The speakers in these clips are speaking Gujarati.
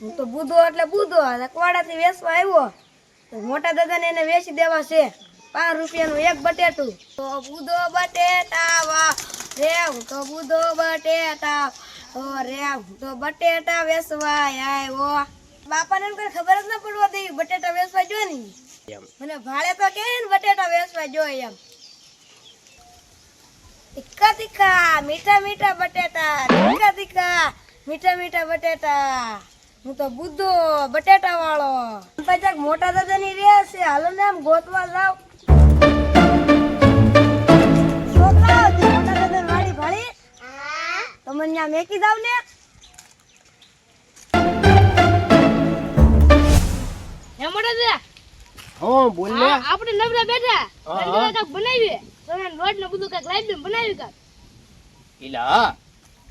હું તો બુધો એટલે બુધો અકવાડાથી વેચવા આવ્યો તો મોટા દાદાને એને વેચી દેવા છે 5 રૂપિયાનું એક બટેટું. તો બુધો બટેટા વાહ રે હું તો બુધો બટેટા ઓ રે હું તો બટેટા વેચવા આવ્યો. બાપાને કોઈ ખબર જ ના પડવા દેવી બટેટા વેચવા જો ને મને ભાડે તો કે ને બટેટા વેચવા જો એમ. તીખા તીખા મીઠા મીઠા બટેટા તીખા તીખા મીઠા મીઠા બટેટા હું તો બુધો બટેટા વાળો. પછી મોટા દાદાની રે છે હાલો ને આમ ગોતવા જાવ. છોકરાઓ મોટા દાદાની વાડી ભાળી તમને ત્યાં મેકી દાવ ને. હે મોટા દાદા હા બોલ ને. આપણે નવરા બેઠા કાક બનાવીએ તમે લોટ ને બધું કાક લાવી દે બનાવી કાક. ઇલા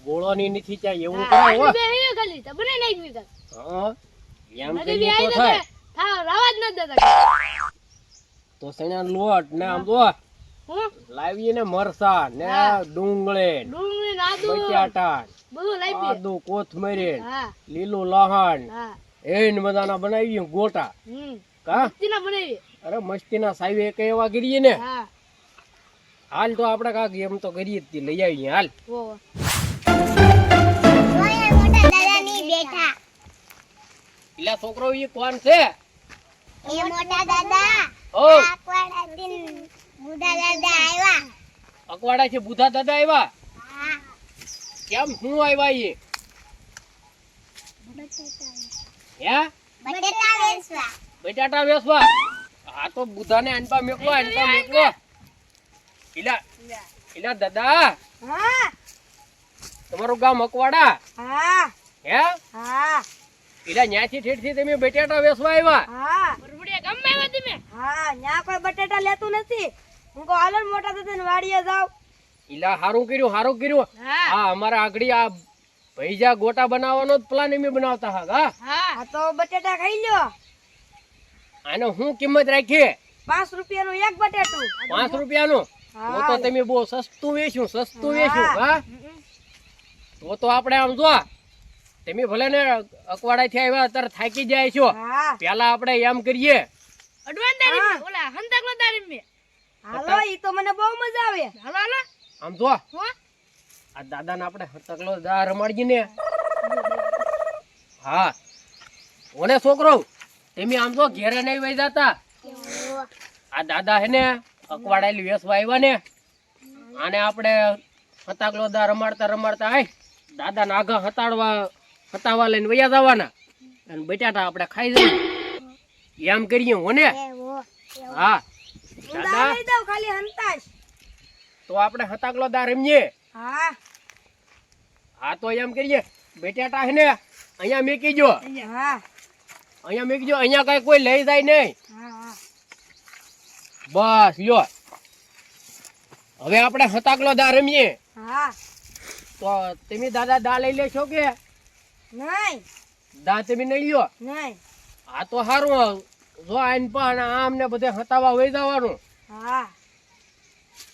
ગોળોની નથી ચા એવું કરાય હો. બે હે ખાલી તો બનાવી નાખવી કાક. હા એમ નદી કરીએ આવી તો તો થાય. હા રાવા જ ન દેતા. તો સણા લોટ ને આમ તો હું લાવીએ ને મરસા ને ડુંગળી ડુંગળી ને આદુ બટાટા બધું લાવી દે. આદુ કોથમરી હા લીલું લહણ હા એને બધાના બનાવીએ ગોટા કા. તીના બનાવી. અરે મસ્તીના સાઈવે કઈ એવા કરીએ ને. હા હાલ તો આપણે કાક એમ તો કરીએ જ તે લઈ આવીએ હાલ. ઓ મોટા દાદાની બેઠા એટલે છોકરો ઈ કોણ છે? એ મોટા દાદા ઓ અકવાડાથી બુઢા દાદા આવ્યા. અકવાડા છે બુધા દાદા આવ્યા. હા કેમ શું આવ્યા ઈ? હે બટેટા વેચવા. બટાટા વેચવા? હા તો બુધાને આનપા મેકવો આનપા મેકવો. ઇલા ઇલા દાદા હા તમારું ગામ અકવાડા હા હે? હા ઇલા ન્યાથી ઠેઠથી તમે બટાટા વેચવા આવ્યા? હા બરબડિયા ગામમાં આવ્યા તમે. હા ન્યા કોઈ બટેટા લેતું નથી. હું કહું હાલો ને મોટા દાદાની વાડીએ જાવ. ઇલા હારું કર્યું. હા હા અમારા આગળી આ ભૈજા ગોટા બનાવવાનો જ પ્લાન અમે બનાવતા હા. હા આ તો બટેટા ખાઈ લ્યો. આનો હું કિંમત રાખી? 5 રૂપિયાનું એક બટેટું. 5 રૂપિયાનું? તો તો તમે બહુ સસ્તું વેચ્યું હા. તો આપણે આમ જો તમે ભલે ને અકવાડા થી આવ્યા અત્યારે થાકી જાય છો. હા પેલા આપણે એમ કરીએ અડવાંદારી ઓલા હંતાકલો દારી મે. હાલો ઈ તો મને બહુ મજા આવે. હાલો હાલો આમ જો હો આ દાદા ને આપણે તકલો દા રમાડીએ ને. હા ઓને છોકરો તમે આમ જો ઘેરે નહીં વહી જતા. આ દાદા હે ને અકવાડા વેસવા આવ્યા ને આને આપણે હતાકલો દા રમાડતા આય દાદા ને આગા હતાવા લઈને વયા જવાના અને બટાટા આપણે ખાઈ જઈએ એમ કરીએ હોને. હા હું દાદા દાવ લઈ દઉં ખાલી હંતાશ. તો આપણે હતાકલો દા રમીએ. હા હા તો એમ કરીએ બટાટા હે ને અહીંયા મેકીજો. હા અહીંયા કઈ કોઈ લઈ જાય નહીં. હા બસ લ્યો હવે આપણે હતાકલો દા રમીએ. હા તો તમે દાદા દા લઈ લેશો કે નહીં દા તમે નહીં લ્યો? નહીં. આ તો સારું જો આઈને પણ આમ ને બધે હતાવા વહી જવાનું. હા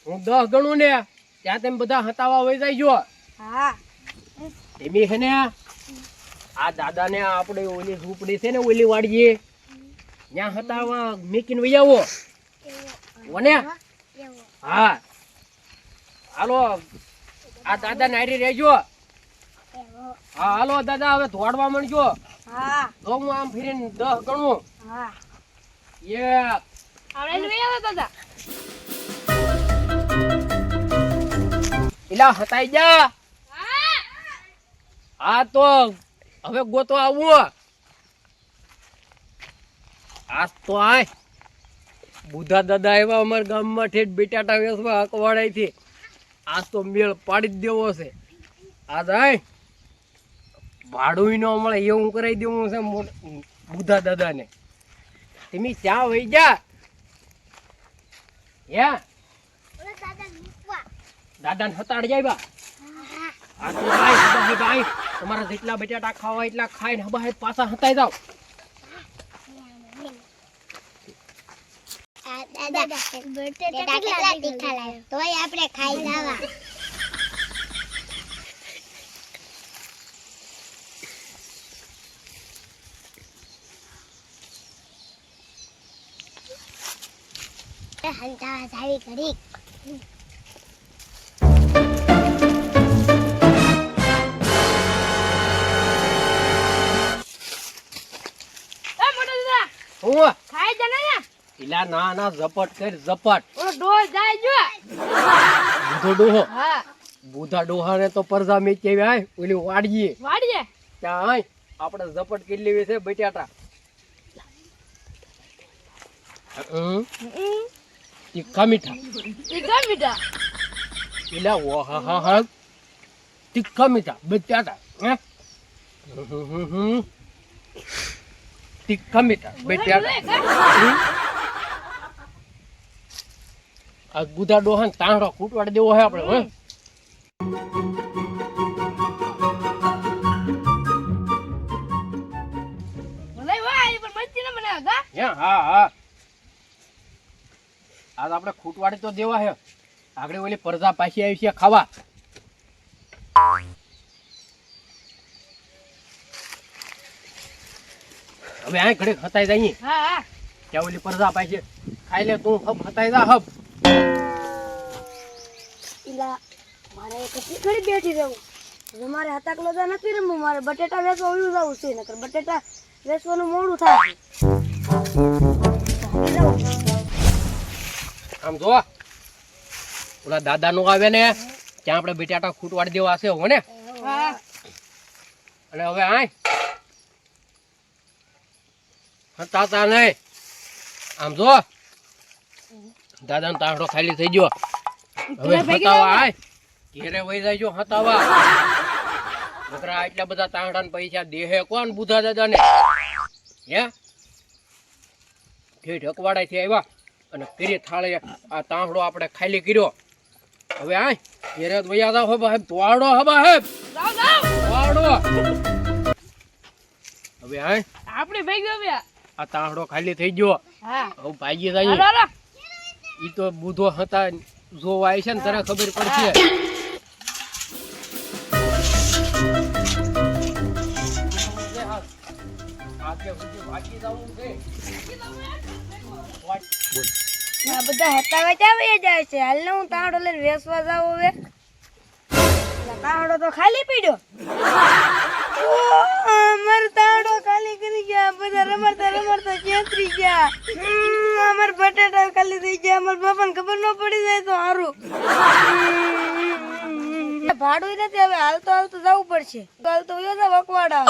હું 10 ગણું ને ત્યાં તમે બધા હતાવા વહી જાય. હા તમે છે ને આ દાદા ને આપણે ઓલી ઝૂંપડી છે ને ઓલી વાડીએ ત્યાં હતાવા મેકીને વહી આવો ઓને. હા હાલો આ દાદા નારી રહેજો. હા હાલો દાદા હવે દોડવા માંડજો. હા તો હું આમ ફરીને 10 ગણું. હા 1 આવડે લઈ આવ્યા દાદા. એલા હતાઈ જા. હા તો હવે ગોતો આવું. આજ તો આય બુધા દાદા આવ્યા અમારા ગામમાં ઠેઠ બટાટા વેચવા અકવાડાઈ થી. આજ તો મેળ પાડી જ દેવો છે. આજ આય ભાડું નો મળે એવું કરાવી દેવું છે બુધા દાદા ને. તમે ત્યાં વહી જા. દાદા ને હતાડ જાય. આ તો આય તમારા જેટલા બટાટા ખાવા એટલા ખાઈને હબાહે પાછા હતાઈ જાવ. દાદા બટેટા કેટલા તીખા લાગે તોય આપણે ખાઈ જાવા. હંતાવા સારી ઘડી એ મોટા દાદા હું ખાઈ જા ને પેલા ના ઝપટ કર ઝપટ ઓ ડો જાય જો બુધો ડોહો હા બુધા ડોહાને તો પરજા મેં કેવી આય ઓલી વાડીએ વાડીએ ત્યાં આય આપણે ઝપટ કેટલી વે છે બટાટા તીખા મીઠા ઈ ગમ બેટા પેલા ઓ હા તીખા મીઠા બટાટા હે તીખા મીઠા બટાટા આ બુધા ડોહાને તાંડો કૂટવાડી દેવો હે આપણે હે લઈ વાય પણ મસ્તી ન બનાવ ગા હા આજ આપણે ખૂટવાડી તો દેવા હે આગળ ઓલી પરજા પાછી આવી છે ખાવા હવે આ ઘડી હતાઈ જાય હા હા ત્યાં ઓલી પરજા પાછી ખાઈ લે તું હબ હતાઈ જા હબ ઈલા મારે કેટલી ઘડી બેઠી રહું હવે મારે હતાકલો તો નથી રમવું મારે બટેટા વેચવા વયું જવું છે નકર બટેટા વેચવાનું મોડું થાય આમ જો ઓલા દાદા નું આવે ને ત્યાં આપણે બટાટા ખૂટવાડી દેવા હશે હો ને હા અને હવે આય હતાતા નહીં આમ જો દાદા નો તાંડો ખાલી થઈ ગયો હવે હતાવા આય ઘેરે વહી જાય જો હતાવા નકરા એટલા બધા તાંડા ને પૈસા દેહે કોણ બુધા દાદા ને હે ઢકવાડા થી આવ્યા અને કરી થાળે આ તાંડો આપણે ખાલી કર્યો હવે આય ઘેરે વયા જાવ હબ હબ તોડો હબ હબ જાવ જાવ તોડો હવે આય આપણે ભાઈ ગયો બે આ તાંડો ખાલી થઈ ગયો હા હવે ભાગી હાલો જાય હાલો ઈ તો બુધો હતા જોવા આવી છે ને તને ખબર પડશે આ બધા હતાવા ચાવી જાય છે હાલ ને હું તાંડો લઈને વેચવા જાવ હવે તાંડો તો ખાલી પડ્યો અમારો તાંડો ખાલી કરી ગયા બધા રમતા રમતા ચેતરી ગયા અમાર બટાટા ખાલી થઈ ગયા અમાર બાપાને ખબર ન પડી જાય તો સારું ભાડું નથી હવે હાલતો જવું પડશે હાલતો વયો જાવ અકવાડા